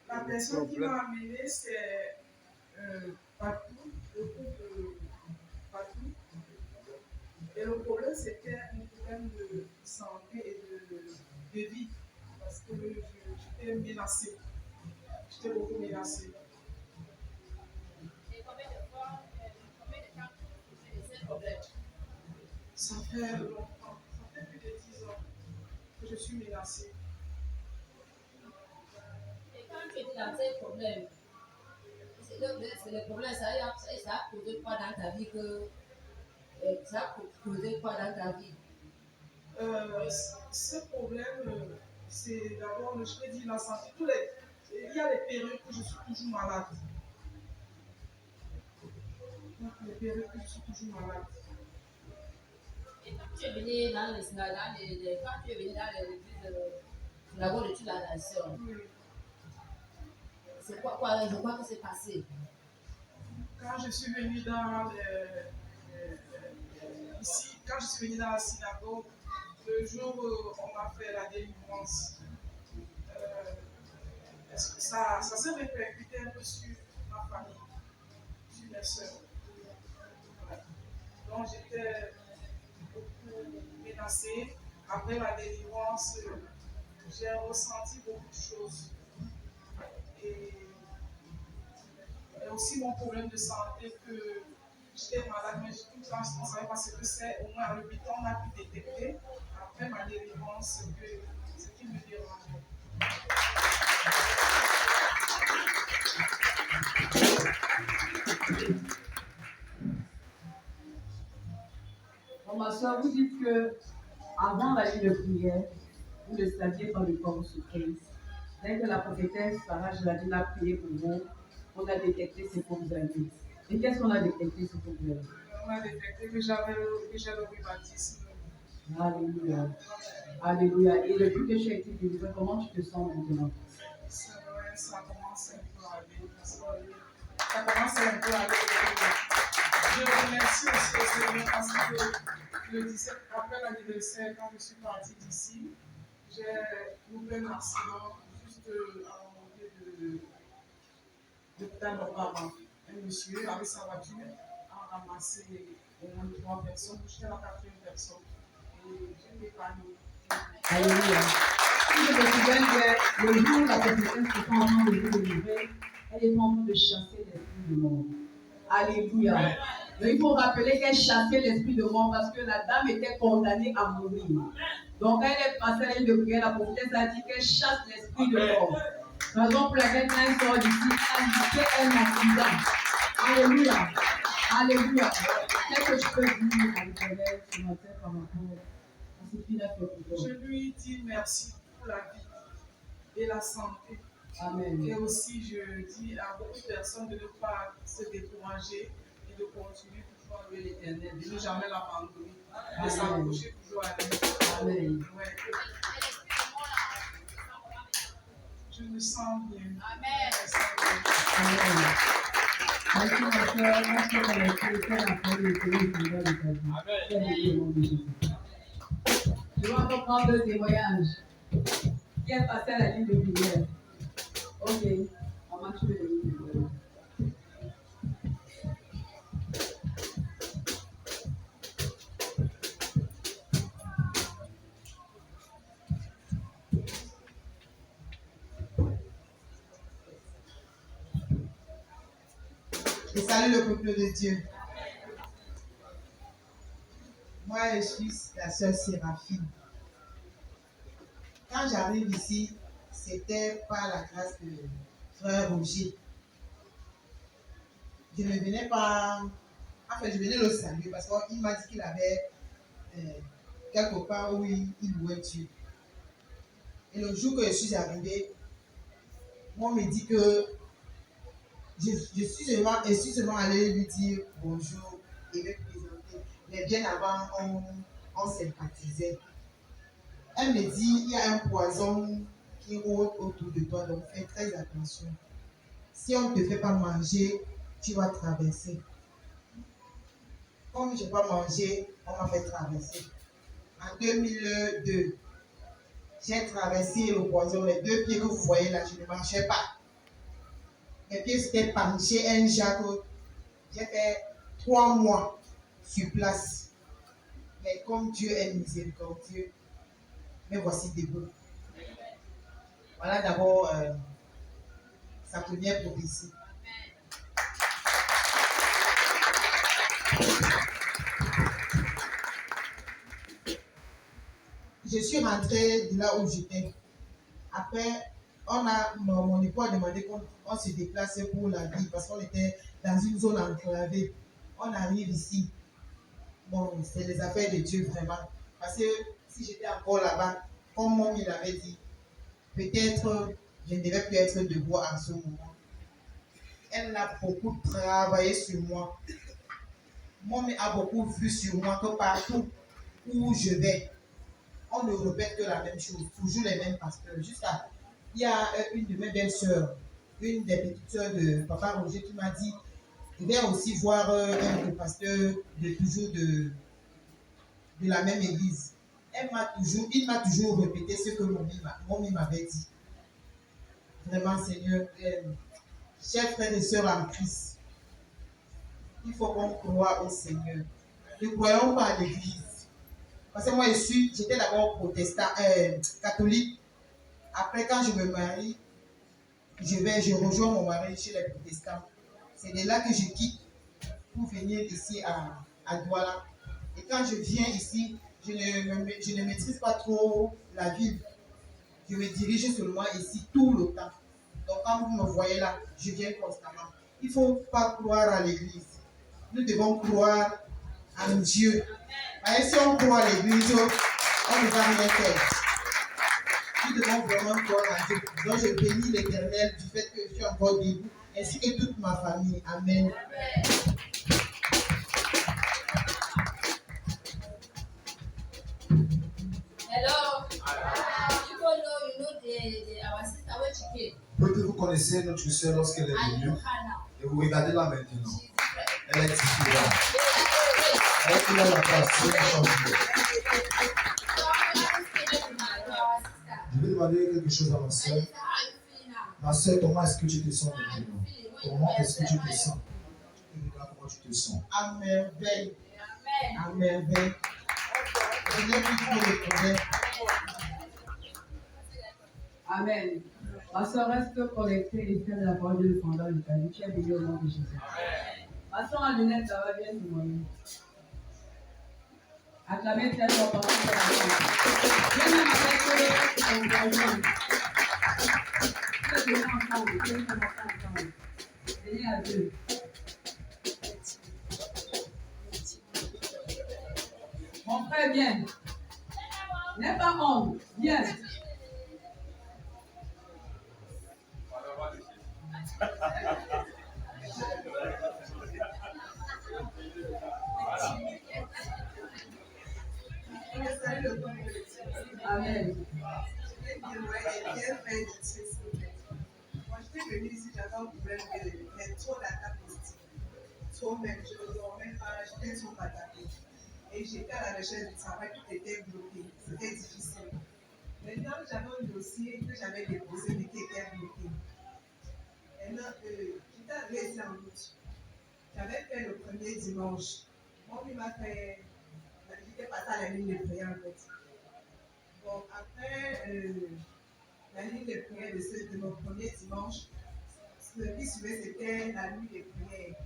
La personne qui m'a amené, c'est Patou, le couple Patou. Et le problème, c'était un problème de santé et de vie. Parce que j'étais menacée. J'étais beaucoup menacée. Et combien de temps tu as ces problèmes? Ça fait longtemps. Ça fait plus de 10 ans que je suis menacée. Et quand tu étais dans ces problèmes, c'est le problème, ça a causé quoi dans ta vie ça a causé quoi dans ta vie? Ce problème, c'est d'abord, je peux dire, la santé. Il y a des périodes où je suis toujours malade. Les périodes où je suis toujours malade. Et quand tu es venu dans l'église synagogue de toute la nation, c'est quoi qui s'est passé? Quand je suis venue ici, quand je suis venue dans la synagogue, le jour où on m'a fait la délivrance, ça s'est répercuté un peu sur ma famille, sur mes soeurs. Donc j'étais beaucoup menacée. Après la délivrance, j'ai ressenti beaucoup de choses. Et aussi mon problème de santé, que j'étais malade, mais tout le temps je ne savais pas ce que c'est. Au moins à l'hôpital, on a pu détecter, après ma délivrance, ce qui me dérangeait. Bon, ma soeur, vous dites que avant la nuit de prière, vous ne saviez pas le corps sous 15. Dès que la prophétesse Sarah Geladine a prié pour vous, on a détecté ce que vous avez. Et qu'est-ce qu'on a détecté ce que vous avez? On a détecté que j'avais le rhumatisme. Alléluia. Alléluia. Et depuis que tu as été délivré, comment tu te sens maintenant? Ça commence un peu à aller. Ça commence un peu à aller. Je remercie aussi au Seigneur parce que le 17, après l'anniversaire, quand je suis partie d'ici, j'ai eu un accident juste à la montée de Tanorama. Un monsieur avec sa voiture a ramassé au moins 3 personnes. J'étais la 4e personne. Et j'ai épargné. Alléluia. Si je me souviens que le jour où la prophétesse était en train de vous délivrer, elle était en train de chasser l'esprit de mort. Alléluia. Donc il faut rappeler qu'elle chassait l'esprit de mort parce que la dame était condamnée à mourir. Donc elle est passée à la ligne de prière, la prophétesse a dit qu'elle chasse l'esprit de mort. Raison pour laquelle quand elle sort d'ici, elle fait un accident. Alléluia. Alléluia. Qu'est-ce que je peux dire à l'Éternel ce matin par rapport à ce qu'il a fait pour toi? Je lui dis merci pour la vie et la santé. Amen. Et aussi, je dis à beaucoup de personnes de ne pas se décourager et de continuer toujours avec l'Éternel, de ne jamais l'abandonner, de s'accrocher toujours à lui. Amen. Ouais. Je me sens bien. Amen. Amen. Merci ma soeur, merci pour la qualité et la parole de Dieu qui va de ta vie. Je vais encore prendre 2 témoignages. Qui est passé à la ligne de prière? Ok, maman, tu veux le dire. Et salut le peuple de Dieu. Moi, je suis la sœur Séraphine. Quand j'arrive ici, c'était par la grâce de frère Roger. Je ne venais pas... Enfin, je venais le saluer parce qu'il m'a dit qu'il avait quelque part où il louait Dieu. Et le jour que je suis arrivée, on me dit que je suis seulement allée lui dire bonjour et me présenter. Mais bien avant, on sympathisait. Elle me dit, il y a un poison qui rôde autour de toi, donc fais très attention. Si on ne te fait pas manger, tu vas traverser. Comme je n'ai pas mangé, on m'a fait traverser. En 2002, j'ai traversé le poison, les 2 pieds que vous voyez là, je ne marchais pas. mes pieds s'étaient penchés un jour. J'ai fait 3 mois sur place. Mais comme Dieu est miséricordieux, me voici debout. Voilà d'abord sa première prophétie. Je suis rentrée de là où j'étais. Après, mon époux a demandé qu'on se déplace pour la vie parce qu'on était dans une zone enclavée. On arrive ici. Bon, c'est les affaires de Dieu vraiment. Parce que si j'étais encore là-bas, comme mon il avait dit, peut-être je ne devais plus être debout en ce moment. Elle a beaucoup travaillé sur moi. Mon a beaucoup vu sur moi que partout où je vais, on ne répète que la même chose, toujours les mêmes pasteurs. Jusqu'à, il y a une de mes belles-sœurs, une des petites sœurs de Papa Roger qui m'a dit, je vais aussi voir un des pasteurs de toujours de la même église. Il m'a toujours répété ce que mon m'avait dit. Vraiment, Seigneur, chers frères et sœurs en Christ, il faut qu'on croie au Seigneur. Ne croyons pas à l'église. Parce que moi, j'étais d'abord protestant, catholique. Après, quand je me marie, je rejoins mon mari chez les protestants. C'est de là que je quitte pour venir ici à Douala. Et quand je viens ici, je ne maîtrise pas trop la ville. Je me dirige seulement ici tout le temps. Donc quand vous me voyez là, je viens constamment. Il ne faut pas croire à l'église. Nous devons croire en Dieu. Et si on croit à l'église, on ne va rien faire. Nous devons vraiment croire en Dieu. Donc je bénis l'Éternel du fait que je suis encore debout, ainsi que toute ma famille. Amen. Hello. People know our sister where she came. Peut-être vous connaissez notre sœur lorsqu'elle est venue et vous regardez là maintenant. Elle est ici là. Elle est là la place. Je vais demander quelque chose à ma sœur. Ma sœur, comment est-ce que tu te sens maintenant? Comment est-ce que tu te sens? Comment tu te sens? À merveille. À merveille. Je n'ai plus trop de problème. Amen. Ma soeur reste connectée et fait la parole de Dieu pendant le temps. Tu es béni au nom de Jésus. Ma soeur en lunettes, ça va bien témoigner. Acclamez très fort parce que c'est la foi. Viens même avec ton conjoint. Venez ensemble. Venez ensemble. Venez à deux. Mon frère, viens. N'aie pas honte. Viens. Amen. Moi, j'étais venue ici, j'avais un problème de trop d'attaques mystiques. Trop même, je ne dormais pas, j'étais trop attaquée. Et j'étais à la recherche du travail, tout était bloqué. C'était difficile. Maintenant, j'avais un dossier que j'avais déposé, mais qui était bloqué. Maintenant, j'étais arrivée ici en août. J'avais fait le premier dimanche. Mon il m'a fait. J'étais passée à la ligne de prière en fait. Bon, après la ligne de prière de mon premier dimanche, ce qui suivait, c'était la nuit de prière.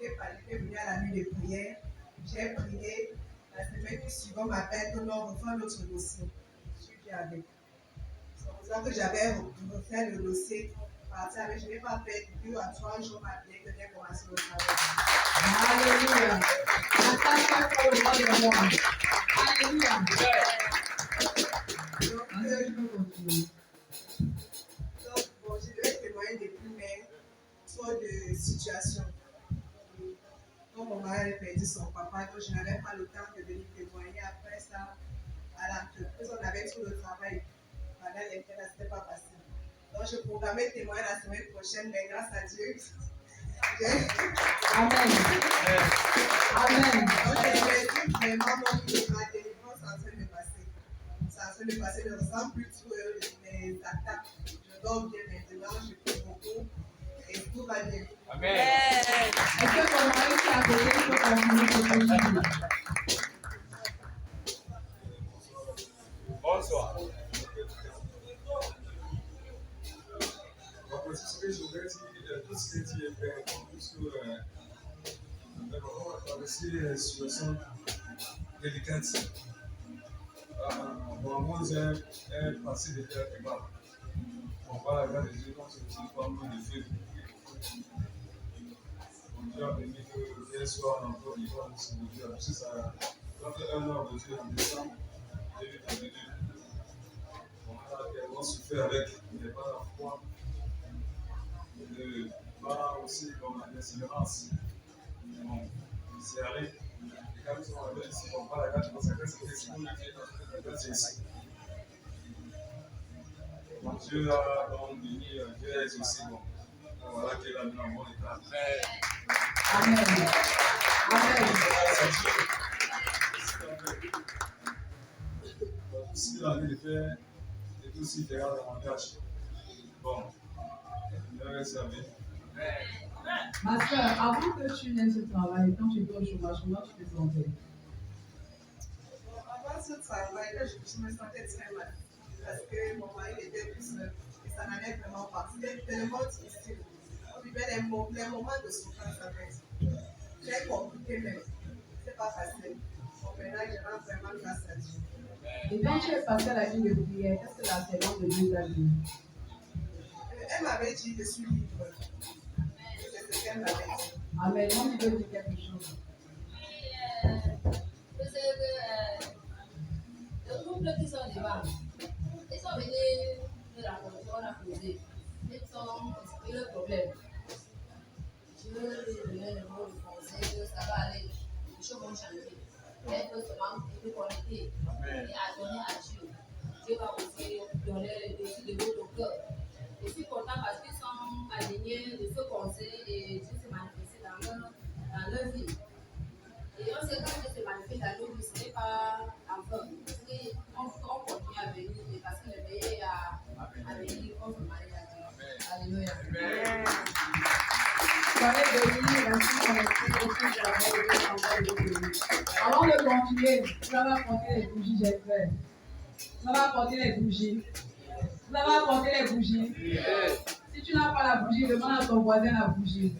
J'étais venue à la nuit de prière, j'ai prié. La semaine qui suivait, on m'appelle que l'on refait notre dossier. Je suis bien avec. C'est pour ça que j'avais refait le dossier. Je n'ai pas fait 2 à 3 jours après que j'ai commencé le travail. Alléluia. Attaque pour le roi de moi. Alléluia. Donc, bon, je devais témoigner depuis mais trop de situations. Comme mon mari avait perdu son papa, donc je n'avais pas le temps de venir témoigner. Après ça, à l'entreprise, on avait tout le travail. Pendant les fêtes, ça n'était pas facile. Donc, je programmais témoigner la semaine prochaine, mais grâce à Dieu. Amen. Amen. Donc, j'ai vraiment mon délivrance en train de passer. C'est en train de passer, je ne ressens plus trop les attaques. Je dors bien maintenant, je peux tout va bien. Amen. Est-ce que ton mari qui est à côté peut continuer ce que tu dis? Bonsoir. C'est ce que je voudrais dire, tout ce que tu as fait, sur la situation délicate. Bon, moi, j'ai un passé de terre et bas. On va regarder les gens sur une forme de feu. On dit à venir que hier soir, encore, il va nous soutenir. Parce que ça fait 1 an de Dieu en décembre 2022. On a tellement souffert avec, il n'est pas la foi. Pas aussi comme la persévérance. Bon, c'est allé. Et quand ils sont arrivés ici, on parle à la conséquence que c'est pour c'est ici. Bon, Dieu a donc béni, Dieu est aussi bon. Voilà qu'il a mis en bon état. Amen. Amen. Tout ce qu'il a envie de faire, et tout ce qu'il fera davantage. Bon, il va servir. Ma soeur, avant que tu n'aies ce travail, quand tu étais au chômage, comment tu te sentais? Avant ce travail, là, je me sentais très mal. Parce que mon mari était tout seul. Et ça n'allait vraiment pas. C'était tellement difficile. On vivait les moments de souffrance avec. Très compliqué, mais c'est pas facile. Bon, maintenant, je rends vraiment grâce à Dieu. Et quand tu es passé à la ligne de prière, qu'est-ce que la servante de Dieu t'a dit? Elle m'avait dit, je suis libre. C'est ce qu'elle m'avait dit. Amen. Moi, je veux dire quelque chose. Le couple qui sont devant, ils sont venus de la commission, on a posé. Ils ont expliqué le problème. Je leur ai donné le mot de conseil que ça va aller, les choses vont changer. Elle peut seulement être connectée et à donner à Dieu. Dieu va aussi donner le défi de votre cœur. Je suis content parce qu'ils sont alignés de ce conseil et Dieu s'est manifesté dans leur vie. Et on sait quand Dieu se manifeste dans nos vies, ce n'est pas en vain. On continue à venir parce que le meilleur est à venir, on se marie à Dieu. Alléluia. Soyez bénis, merci pour avant de continuer, tu vas apporter les bougies, j'espère. Tu vas apporter les bougies. Vous avez apporté les bougies. Si tu n'as pas la bougie, demande à ton voisin la bougie.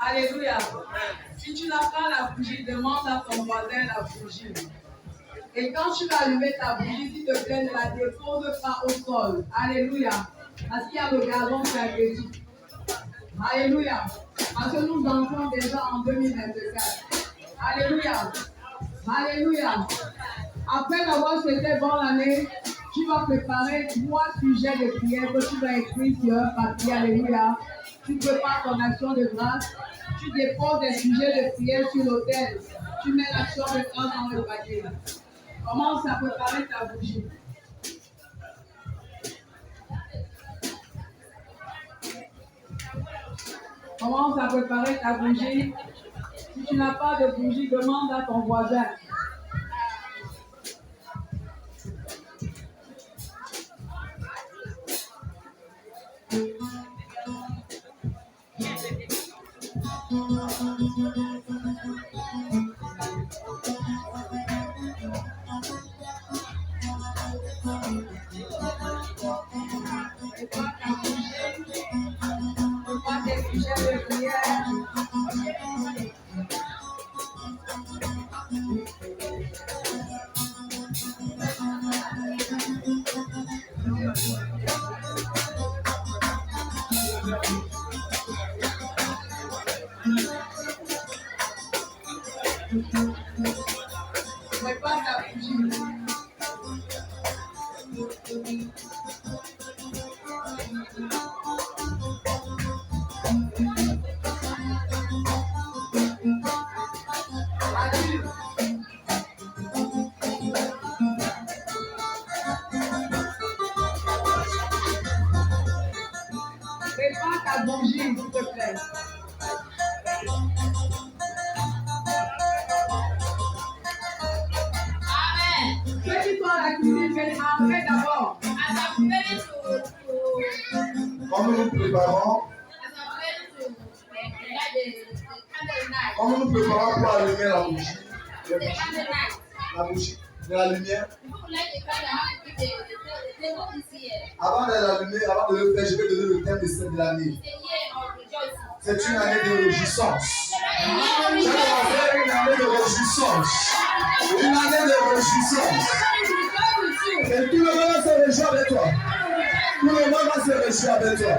Alléluia. Si tu n'as pas la bougie, demande à ton voisin la bougie. Et quand tu vas allumer ta bougie, s'il te plaît, ne la dépose pas au sol. Alléluia. Parce qu'il y a le gazon qui est agressif. Alléluia. Parce que nous entrons déjà en 2024. Alléluia. Alléluia. Après avoir souhaité bonne année, tu vas préparer 3 sujets de prière que tu vas écrire sur un papier. Alléluia. Tu prépares ton action de grâce. Tu déposes des sujets de prière sur l'autel. Tu mets l'action de grâce dans le papier. Commence à préparer ta bougie. Commence à préparer ta bougie. Si tu n'as pas de bougie, demande à ton voisin. Prépare ta bougie. Prépare ta bougie, s'il te plaît. Ceux qui sont à la cuisine, faites après d'abord. Quand nous nous préparons, Quand nous nous préparons pour allumer la bougie, la bougie de la lumière, avant de l'allumer, avant de le faire, je vais donner le thème de l'année. C'est une année de réjouissance. Je vais faire une année de réjouissance. Une année de réjouissance. Et tout le monde va se réjouir avec toi. Tout le monde va se réjouir avec toi.